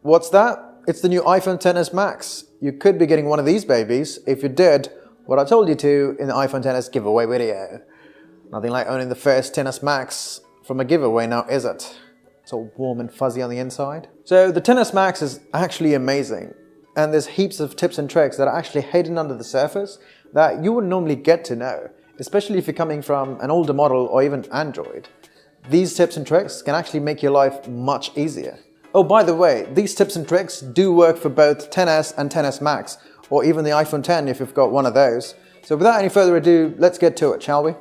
What's that? It's the new iPhone XS Max. You could be getting one of these babies if you did what I told you to in the iPhone XS giveaway video. Nothing like owning the first XS Max from a giveaway now, is it? It's all warm and fuzzy on the inside. So the XS Max is actually amazing. And there's heaps of tips and tricks that are actually hidden under the surface that you wouldn't normally get to know, especially if you're coming from an older model or even Android. These tips and tricks can actually make your life much easier. Oh, by the way, these tips and tricks do work for both XS and XS Max, or even the iPhone X if you've got one of those. So without any further ado, let's get to it, shall we?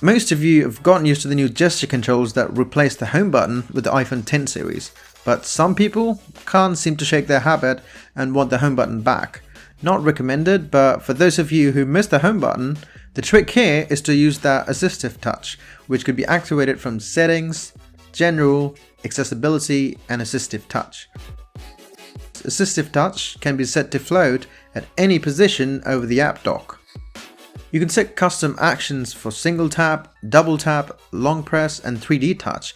Most of you have gotten used to the new gesture controls that replace the home button with the iPhone X series, but some people can't seem to shake their habit and want the home button back. Not recommended, but for those of you who missed the home button, the trick here is to use that Assistive Touch, which could be activated from Settings, General, Accessibility and Assistive Touch. Assistive Touch can be set to float at any position over the app dock. You can set custom actions for single tap, double tap, long press and 3D touch.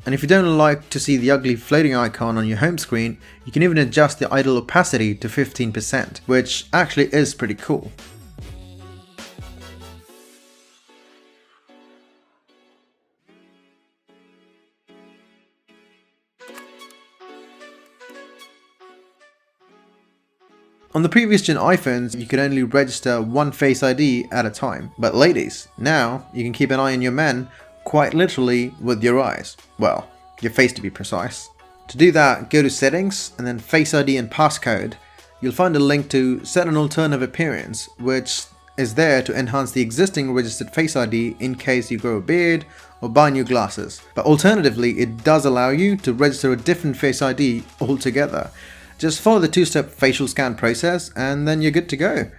And if you don't like to see the ugly floating icon on your home screen, you can even adjust the idle opacity to 15%, which actually is pretty cool. On the previous gen iPhones, you could only register one Face ID at a time. But ladies, now you can keep an eye on your men quite literally with your eyes. Well, your face to be precise. To do that, go to Settings and then Face ID and Passcode. You'll find a link to set an alternative appearance, which is there to enhance the existing registered Face ID in case you grow a beard or buy new glasses. But alternatively, it does allow you to register a different Face ID altogether. Just follow the two-step facial scan process and then you're good to go.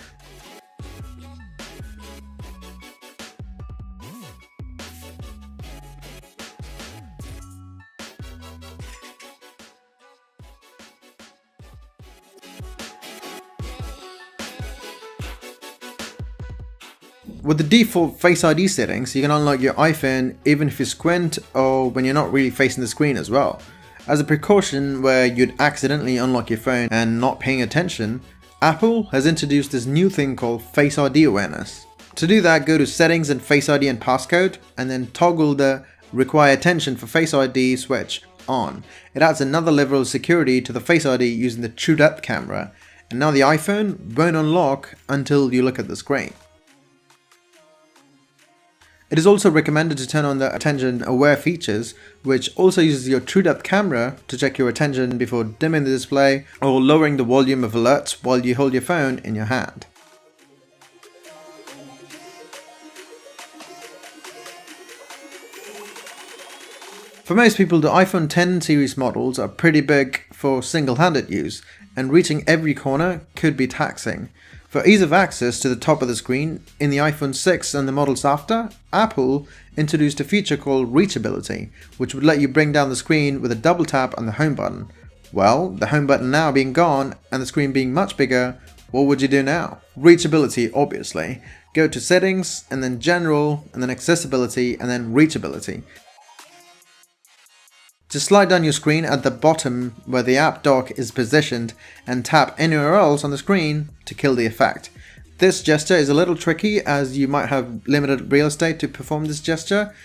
With the default Face ID settings, you can unlock your iPhone even if you squint or when you're not really facing the screen as well. As a precaution where you'd accidentally unlock your phone and not paying attention, Apple has introduced this new thing called Face ID awareness. To do that, go to Settings and Face ID and Passcode and then toggle the Require Attention for Face ID switch on. It adds another level of security to the Face ID using the true depth camera, and now the iPhone won't unlock until you look at the screen. It is also recommended to turn on the attention aware features, which also uses your true depth camera to check your attention before dimming the display or lowering the volume of alerts while you hold your phone in your hand. For most people, the iPhone X series models are pretty big for single-handed use, and reaching every corner could be taxing. For ease of access to the top of the screen, in the iPhone 6 and the models after, Apple introduced a feature called Reachability, which would let you bring down the screen with a double tap on the home button. Well, the home button now being gone and the screen being much bigger, what would you do now? Reachability, obviously. Go to Settings, and then General, and then Accessibility, and then Reachability. Just slide down your screen at the bottom where the app dock is positioned and tap anywhere else on the screen to kill the effect. This gesture is a little tricky as you might have limited real estate to perform this gesture.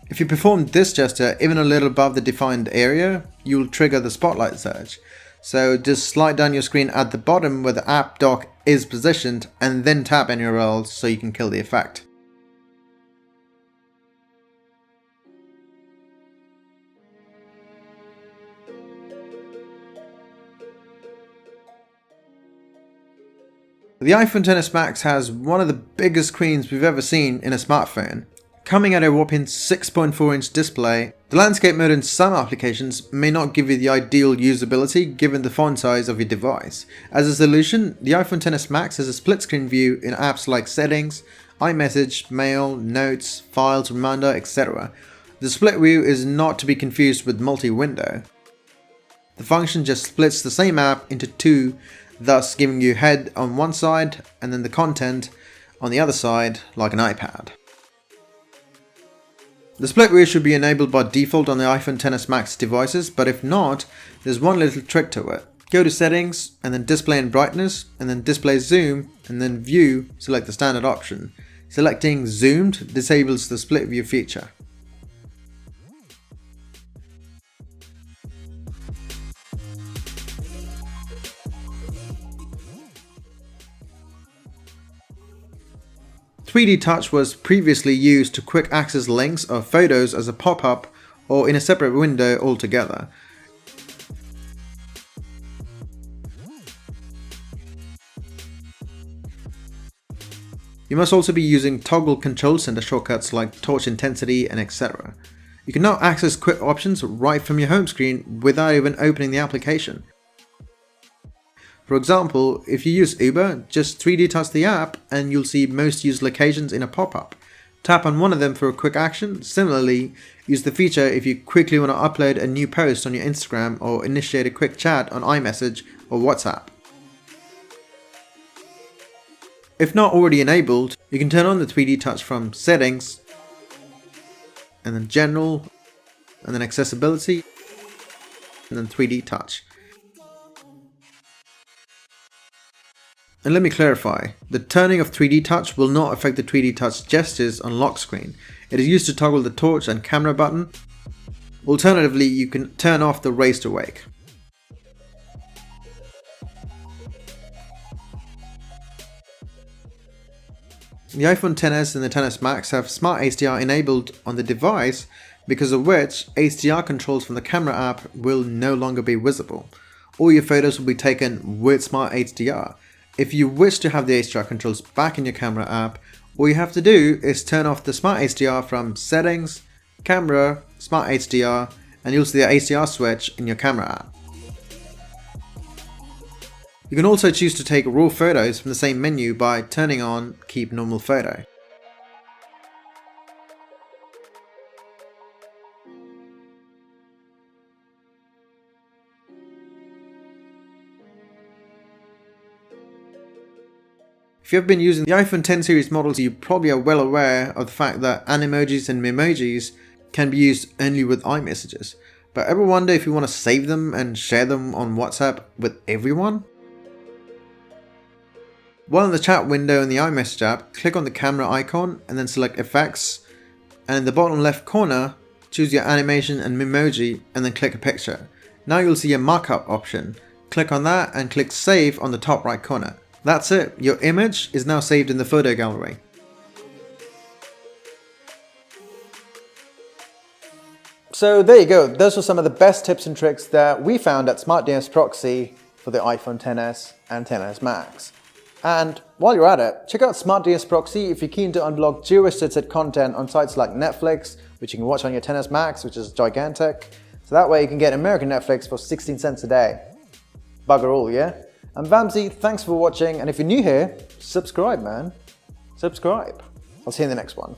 If you perform this gesture even a little above the defined area, you'll trigger the spotlight surge. So just slide down your screen at the bottom where the app dock is positioned and then tap anywhere else so you can kill the effect. The iPhone XS Max has one of the biggest screens we've ever seen in a smartphone. Coming at a whopping 6.4-inch display, the landscape mode in some applications may not give you the ideal usability given the font size of your device. As a solution, the iPhone XS Max has a split screen view in apps like Settings, iMessage, Mail, Notes, Files, Reminder, etc. The split view is not to be confused with multi-window. The function just splits the same app into two, thus giving you head on one side and then the content on the other side like an iPad. The split view should be enabled by default on the iPhone XS Max devices, but if not, there's one little trick to it. Go to settings, and then display and brightness, and then display zoom, and then view, select the standard option. Selecting zoomed disables the split view feature. .3D Touch was previously used to quick access links or photos as a pop-up or in a separate window altogether. You must also be using toggle control center shortcuts like torch intensity and etc. You can now access quick options right from your home screen without even opening the application. For example, if you use Uber, just 3D touch the app and you'll see most used locations in a pop-up. Tap on one of them for a quick action. Similarly, use the feature if you quickly want to upload a new post on your Instagram or initiate a quick chat on iMessage or WhatsApp. If not already enabled, you can turn on the 3D touch from Settings, and then General, and then Accessibility, and then 3D touch. And let me clarify, the turning of 3D touch will not affect the 3D touch gestures on lock screen. It is used to toggle the torch and camera button. Alternatively, you can turn off the raise to wake. The iPhone XS and the XS Max have Smart HDR enabled on the device, because of which HDR controls from the camera app will no longer be visible. All your photos will be taken with Smart HDR. If you wish to have the HDR controls back in your camera app, all you have to do is turn off the Smart HDR from Settings, Camera, Smart HDR, and you'll see the HDR switch in your camera app. You can also choose to take raw photos from the same menu by turning on Keep Normal Photo. If you have been using the iPhone X series models, you probably are well aware of the fact that Emojis and Memojis can be used only with iMessages. But ever wonder if you want to save them and share them on WhatsApp with everyone? While in the chat window in the iMessage app, click on the camera icon and then select Effects, and in the bottom left corner, choose your animation and Memoji and then click a picture. Now you'll see a markup option. Click on that and click Save on the top right corner. That's it, your image is now saved in the photo gallery. So there you go, those are some of the best tips and tricks that we found at Smart DNS Proxy for the iPhone XS and XS Max. And while you're at it, check out Smart DNS Proxy if you're keen to unblock geo-restricted content on sites like Netflix, which you can watch on your XS Max, which is gigantic. So that way you can get American Netflix for 16 cents a day. Bugger all, yeah? I'm Vamsy, thanks for watching, and if you're new here, subscribe, man. Subscribe. I'll see you in the next one.